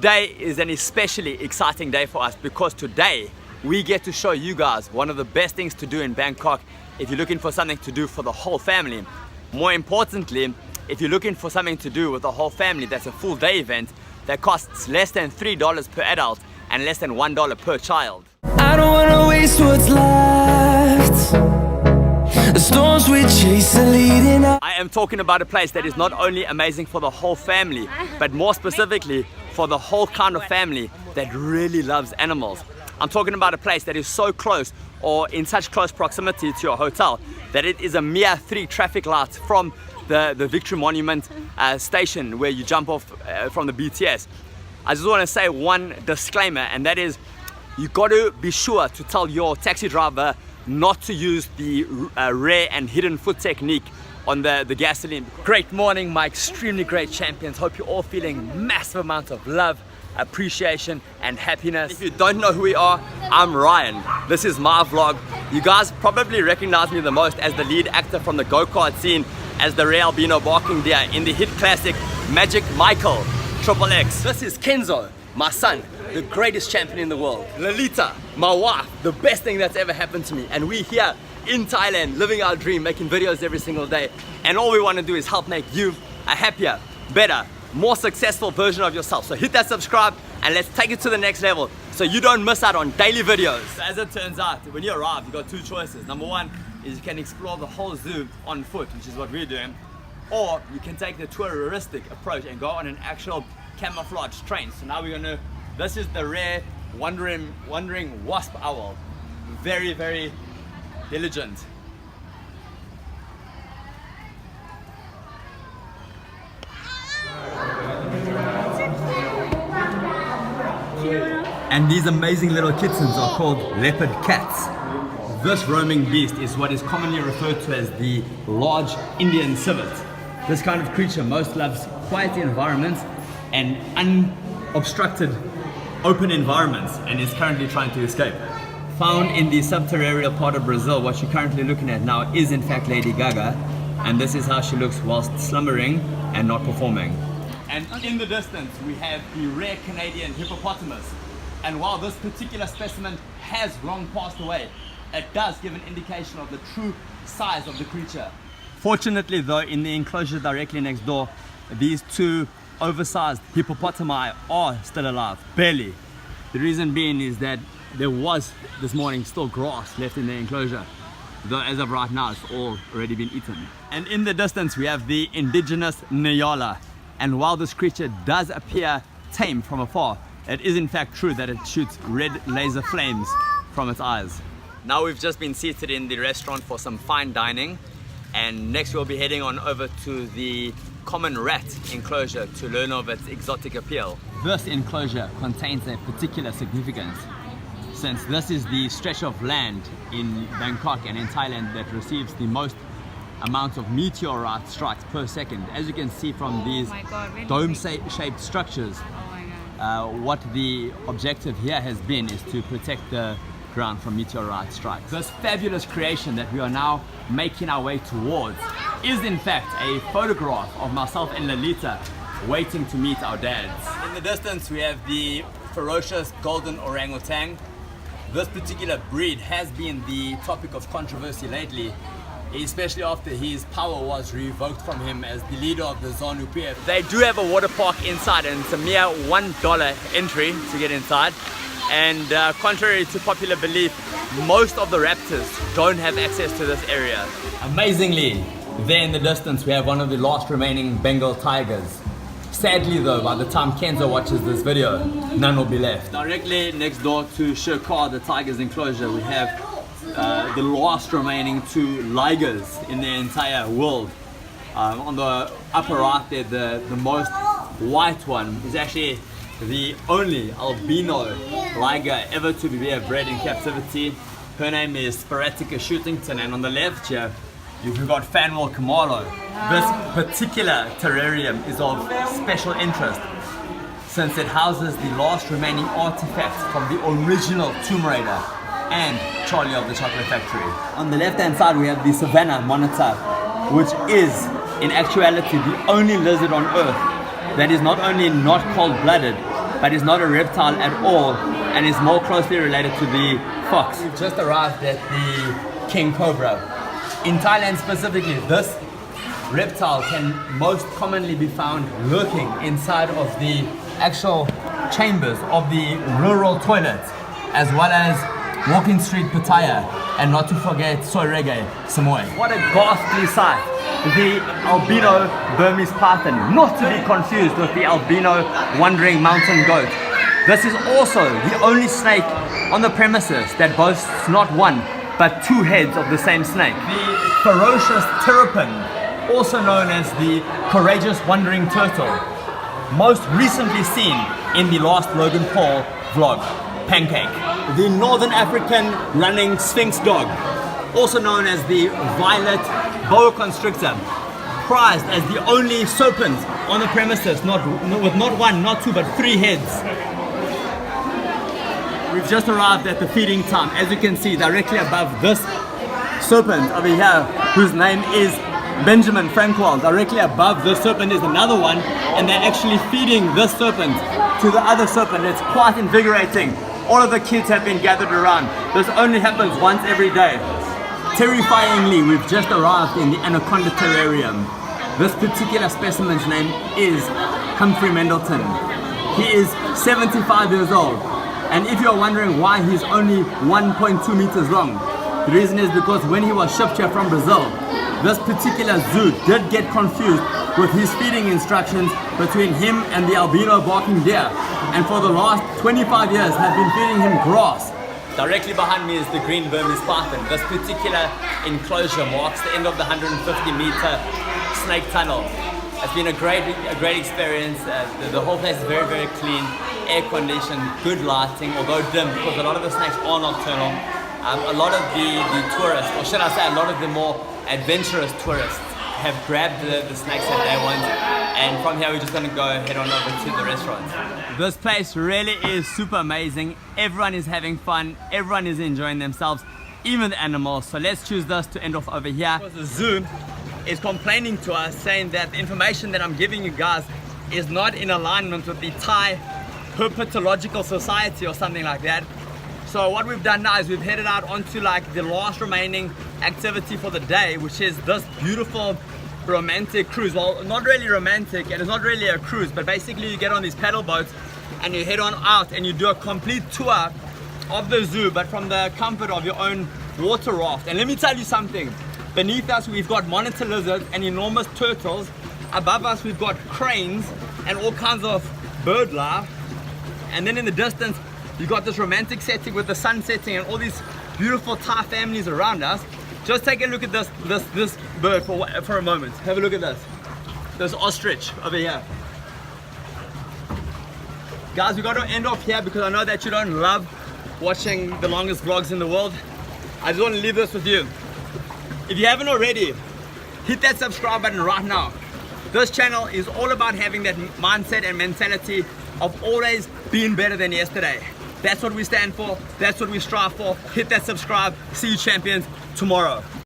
Today is an especially exciting day for us because today we get to show you guys one of the best things to do in Bangkok if you're looking for something to do for the whole family. More importantly, if you're looking for something to do with the whole family that's a full day event that costs less than $3 per adult and less than $1 per child. I don't wanna waste what's left. The storms we chase are leading us. I am talking about a place that is not only amazing for the whole family, but more specifically for the whole kind of family that really loves animals. I'm talking about a place that is so close or in such close proximity to your hotel that it is a mere 3 traffic lights from the Victory Monument station where you jump off from the BTS. I just want to say one disclaimer, and that is you got to be sure to tell your taxi driver not to use the rare and hidden foot technique on the gasoline. Great morning, my extremely great champions. Hope you're all feeling massive amounts of love, appreciation and happiness. If you don't know who we are, I'm Ryan. This is my vlog. You guys probably recognize me the most as the lead actor from the go-kart scene as the rare albino barking deer in the hit classic Magic Michael XXX. This is Kenzo, my son, the greatest champion in the world. Lolita, my wife, the best thing that's ever happened to me. And we here in Thailand, living our dream, making videos every single day. And all we want to do is help make you a happier, better, more successful version of yourself. So hit that subscribe and let's take it to the next level so you don't miss out on daily videos. So as it turns out, when you arrive, you've got 2 choices. Number 1 is you can explore the whole zoo on foot, which is what we're doing. Or you can take the touristic approach and go on an actual camouflage train. So now we're gonna, this is the rare wandering wasp owl. Very, very diligent. And these amazing little kittens are called leopard cats. This roaming beast is what is commonly referred to as the large Indian civet. This kind of creature most loves quiet environments and unobstructed open environments and is currently trying to escape. Found in the subterranean part of Brazil, what you're currently looking at now is in fact Lady Gaga, and this is how she looks whilst slumbering and not performing. And in the distance we have the rare Canadian hippopotamus, and while this particular specimen has long passed away, it does give an indication of the true size of the creature. Fortunately though, in the enclosure directly next door, these 2 oversized hippopotami are still alive, barely. The reason being is that there was this morning still grass left in the enclosure, though as of right now it's all already been eaten. And in the distance we have the indigenous Nyala, and while this creature does appear tame from afar, it is in fact true that it shoots red laser flames from its eyes. Now we've just been seated in the restaurant for some fine dining, and next we'll be heading on over to the common rat enclosure to learn of its exotic appeal. This enclosure contains a particular significance, since this is the stretch of land in Bangkok and in Thailand that receives the most amount of meteorite strikes per second. As you can see from these dome-shaped structures, what the objective here has been is to protect the ground from meteorite strikes. This fabulous creation that we are now making our way towards is in fact a photograph of myself and Lolita waiting to meet our dads. In the distance we have the ferocious golden orangutan. This particular breed has been the topic of controversy lately, especially after his power was revoked from him as the leader of the ZANU PF. They do have a water park inside, and it's a mere $1 entry to get inside. And contrary to popular belief, most of the raptors don't have access to this area. Amazingly, there in the distance we have one of the last remaining Bengal tigers. Sadly though, by the time Kenzo watches this video, none will be left. Directly next door to Shirkar, the tiger's enclosure, we have the last remaining 2 ligers in the entire world. On the upper right there, the most white one is actually the only albino liger ever to be bred in captivity. Her name is Sparatica Shootington, and on the left here you've got Fanwell Kamalo. This particular terrarium is of special interest since it houses the last remaining artifacts from the original Tomb Raider and Charlie of the Chocolate Factory. On the left hand side we have the Savannah monitor, which is in actuality the only lizard on earth that is not only not cold-blooded but is not a reptile at all and is more closely related to the fox. We've just arrived at the king cobra. In Thailand specifically, this reptile can most commonly be found lurking inside of the actual chambers of the rural toilets, as well as Walking Street Pattaya, and not to forget Soy Reggae, Samui. What a ghastly sight. The albino Burmese python, not to be confused with the albino wandering mountain goat. This is also the only snake on the premises that boasts not one, but two heads of the same snake. The ferocious terrapin, also known as the courageous wandering turtle, most recently seen in the last Logan Paul vlog, Pancake. The Northern African running sphinx dog, also known as the violet boa constrictor, prized as the only serpent on the premises, with not one, not two, but three heads. We've just arrived at the feeding time. As you can see, directly above this serpent over here, whose name is Benjamin Frankwell. Directly above this serpent is another one, and they're actually feeding this serpent to the other serpent. It's quite invigorating. All of the kids have been gathered around. This only happens once every day. Terrifyingly, we've just arrived in the anaconda terrarium. This particular specimen's name is Humphrey Mendleton. He is 75 years old. And if you're wondering why he's only 1.2 meters long, the reason is because when he was shipped here from Brazil, this particular zoo did get confused with his feeding instructions between him and the albino barking deer, and for the last 25 years have been feeding him grass. Directly behind me is the green Burmese python. This particular enclosure marks the end of the 150-meter snake tunnel. It's been a great experience. The whole place is very, very clean, air conditioned, good lighting, although dim, because a lot of the snakes are nocturnal. A lot of the tourists, or should I say a lot of the more adventurous tourists, have grabbed the snakes that they want, and from here we're just going to go head on over to the restaurant. This place really is super amazing. Everyone is having fun, everyone is enjoying themselves, even the animals. So let's choose this to end off over here. The zoo is complaining to us, saying that the information that I'm giving you guys is not in alignment with the Thai Herpetological Society or something like that. So what we've done now is we've headed out onto like the last remaining activity for the day, which is this beautiful romantic cruise. Well, not really romantic, and it's not really a cruise, but basically you get on these paddle boats and you head on out and you do a complete tour of the zoo, but from the comfort of your own water raft. And let me tell you something, beneath us we've got monitor lizards and enormous turtles. Above us we've got cranes and all kinds of bird life, and then in the distance you got this romantic setting with the sun setting and all these beautiful Thai families around us. Just take a look at this bird for a moment. Have a look at this ostrich over here. Guys, we got to end off here because I know that you don't love watching the longest vlogs in the world. I just want to leave this with you. If you haven't already, hit that subscribe button right now. This channel is all about having that mindset and mentality of always being better than yesterday. That's what we stand for. That's what we strive for. Hit that subscribe. See you champions tomorrow.